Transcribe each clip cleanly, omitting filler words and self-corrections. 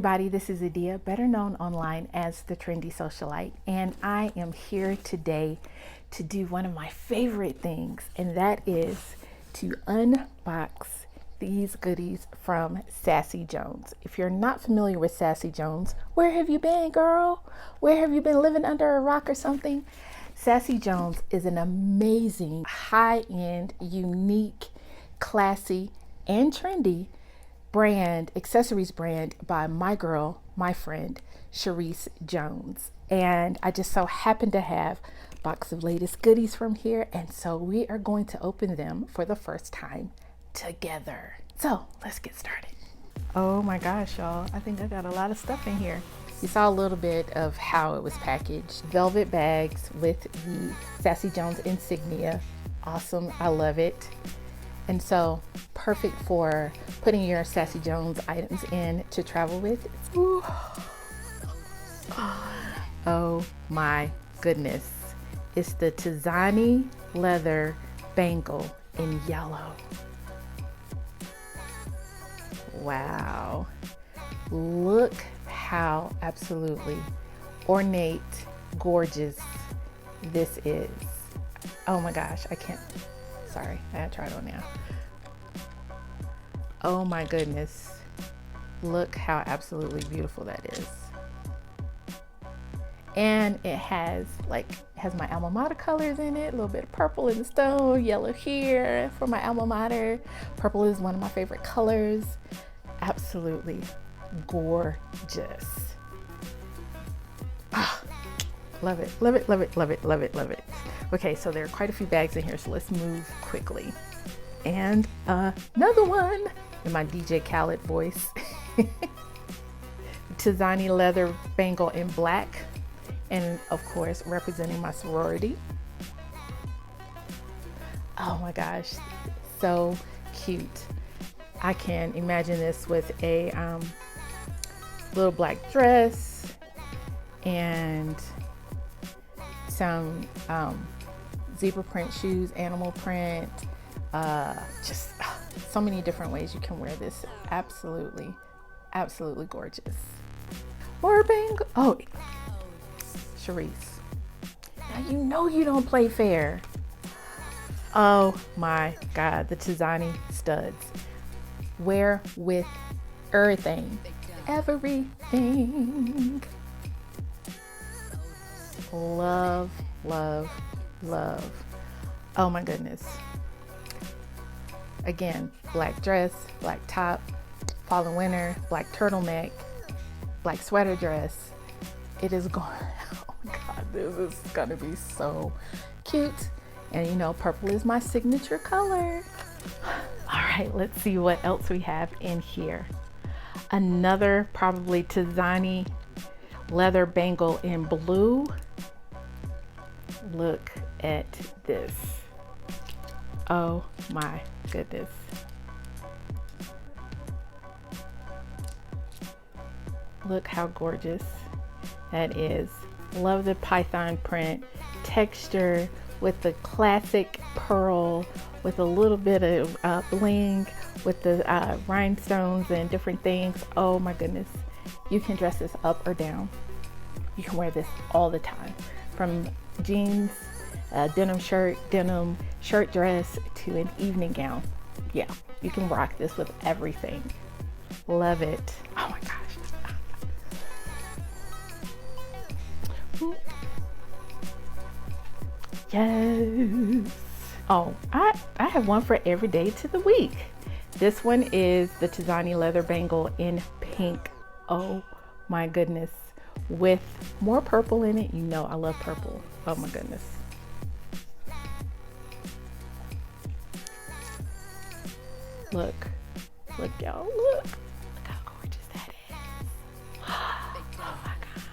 everybody, this is Adia, better known online as the Trendy Socialite, and I am here today to do one of my favorite things, and that is to unbox these goodies from Sassy Jones. If you're not familiar with Sassy Jones, where have you been, girl? Where have you been, living under a rock or something? Sassy Jones is an amazing, high-end, unique, classy, and trendy brand, accessories brand by my girl, my friend, Sharice Jones. And I just so happen to have a box of latest goodies from here. And so we are going to open them for the first time together. So let's get started. Oh my gosh, y'all. I think I got a lot of stuff in here. You saw a little bit of how it was packaged. Velvet bags with the Sassy Jones insignia. Awesome, I love it. And so perfect for putting your Sassy Jones items in to travel with. Ooh. Oh my goodness. It's the Sassy leather bangle in yellow. Wow. Look how absolutely ornate, gorgeous this is. Oh my gosh, I can't. Sorry, I gotta try it on now. Oh my goodness. Look how absolutely beautiful that is. And it has my alma mater colors in it, a little bit of purple in the stone, yellow here for my alma mater. Purple is one of my favorite colors. Absolutely gorgeous. Ah, love it, love it, love it, love it, love it, love it. Okay, so there are quite a few bags in here, so let's move quickly. And another one in my DJ Khaled voice. Sassy leather bangle in black, and of course representing my sorority. Oh my gosh, so cute. I can imagine this with a little black dress and some zebra print shoes, animal print, just so many different ways you can wear this. Absolutely, absolutely gorgeous. Or bangle. Oh, Sharice, now you know you don't play fair. Oh my God, the Sassy studs. Wear with everything. Everything. Love, love, love. Oh my goodness. Again, black dress, black top, fall and winter, black turtleneck, black sweater dress. It is going, oh my God, this is gonna be so cute. And you know, purple is my signature color. All right, let's see what else we have in here. Another probably Sassy leather bangle in blue. Look at this. Oh my goodness. Look how gorgeous that is. Love the python print texture with the classic pearl, with a little bit of bling, with the rhinestones and different things. Oh my goodness. You can dress this up or down. You can wear this all the time, from jeans, denim shirt dress to an evening gown. Yeah, you can rock this with everything. Love it. Oh my gosh. Yes. Oh, I have one for every day to the week. This one is the Sassy leather bangle in pink. Oh my goodness. With more purple in it. You know I love purple. Oh my goodness. Look y'all, look how gorgeous that is. Oh my gosh.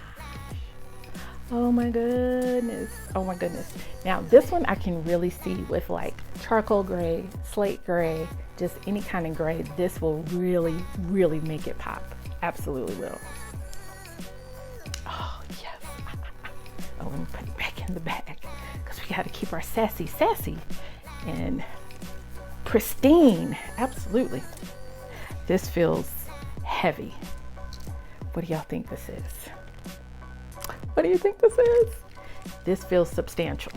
Oh my goodness. Oh my goodness. Now this one I can really see with like charcoal gray, slate gray, just any kind of gray. This will really, really make it pop. Absolutely will. Oh yes. Oh, let me put it back in the bag because we got to keep our sassy and pristine. Absolutely. This feels heavy. What do y'all think this is? What do you think this is? This feels substantial.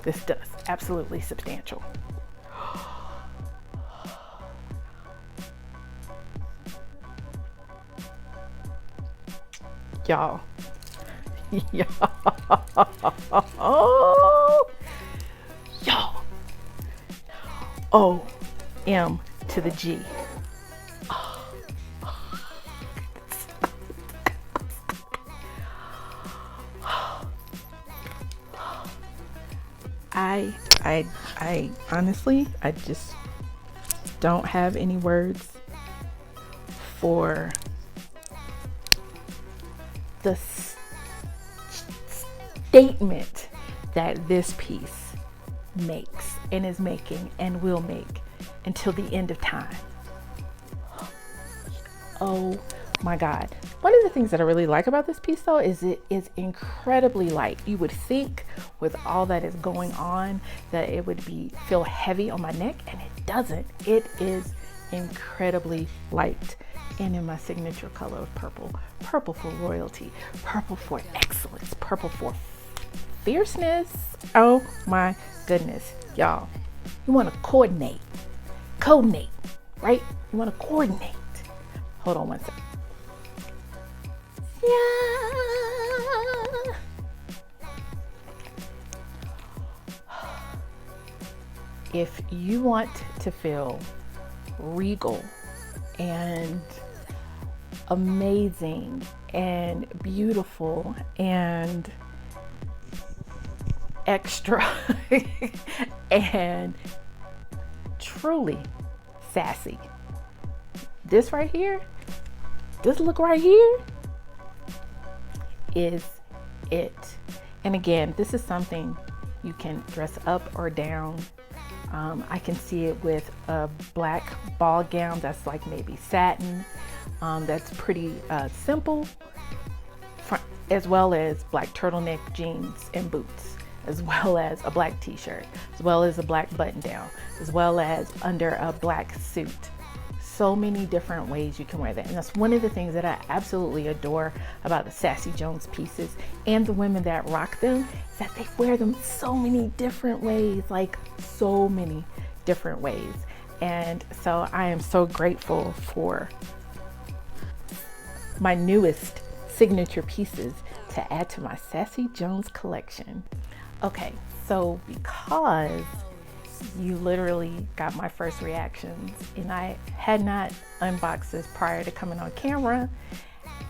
This does. Absolutely substantial. Y'all. Y'all. O-M to the G. I honestly, I just don't have any words for the statement that this piece makes and is making and will make until the end of time. Oh my God. One of the things that I really like about this piece though is it is incredibly light. You would think with all that is going on that it would feel heavy on my neck, and it doesn't. It is incredibly light. And in my signature color of purple. Purple for royalty, purple for excellence, purple for fierceness. Oh my goodness, y'all. You want to coordinate, right? You want to coordinate. Hold on one second. Yeah. If you want to feel regal and amazing and beautiful and extra and truly sassy, this right here, this look right here is it. And again, this is something you can dress up or down. I can see it with a black ball gown that's like maybe satin, that's pretty simple, as well as black turtleneck jeans and boots, as well as a black t-shirt, as well as a black button down, as well as under a black suit. So many different ways you can wear that. And that's one of the things that I absolutely adore about the Sassy Jones pieces and the women that rock them, is that they wear them so many different ways, like so many different ways. And so I am so grateful for my newest signature pieces to add to my Sassy Jones collection. Okay, so because you literally got my first reactions and I had not unboxed this prior to coming on camera,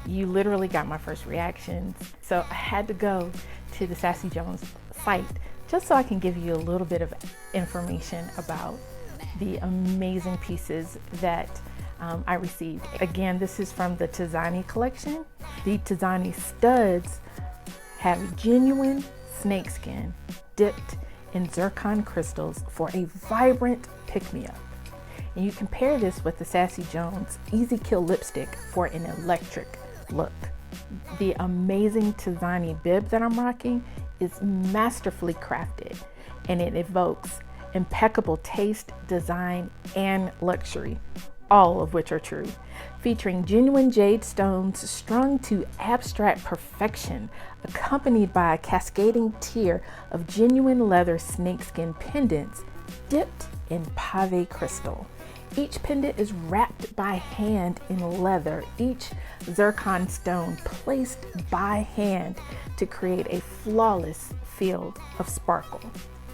you literally got my first reactions. So I had to go to the Sassy Jones site just so I can give you a little bit of information about the amazing pieces that I received. Again, this is from the Tizani collection. The Tizani studs have genuine snakeskin dipped in zircon crystals for a vibrant pick-me-up. And you compare this with the Sassy Jones Easy Kill lipstick for an electric look. The amazing Tizani bib that I'm rocking is masterfully crafted, and it evokes impeccable taste, design, and luxury, all of which are true. Featuring genuine jade stones strung to abstract perfection, accompanied by a cascading tier of genuine leather snakeskin pendants dipped in pave crystal. Each pendant is wrapped by hand in leather, each zircon stone placed by hand to create a flawless field of sparkle.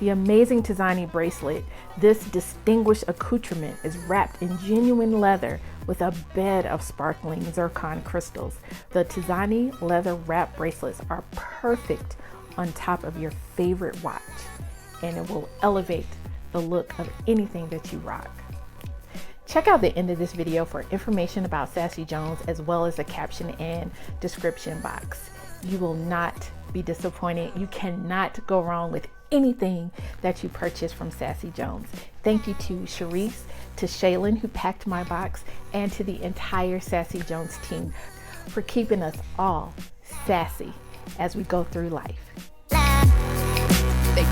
The amazing Tizani bracelet, this distinguished accoutrement, is wrapped in genuine leather with a bed of sparkling zircon crystals. The Tizani leather wrap bracelets are perfect on top of your favorite watch, and it will elevate the look of anything that you rock. Check out the end of this video for information about Sassy Jones, as well as the caption and description box. You will not be disappointed. You cannot go wrong with anything that you purchase from Sassy Jones. Thank you to Sharice, to Shaylin, who packed my box, and to the entire Sassy Jones team for keeping us all sassy as we go through life. Big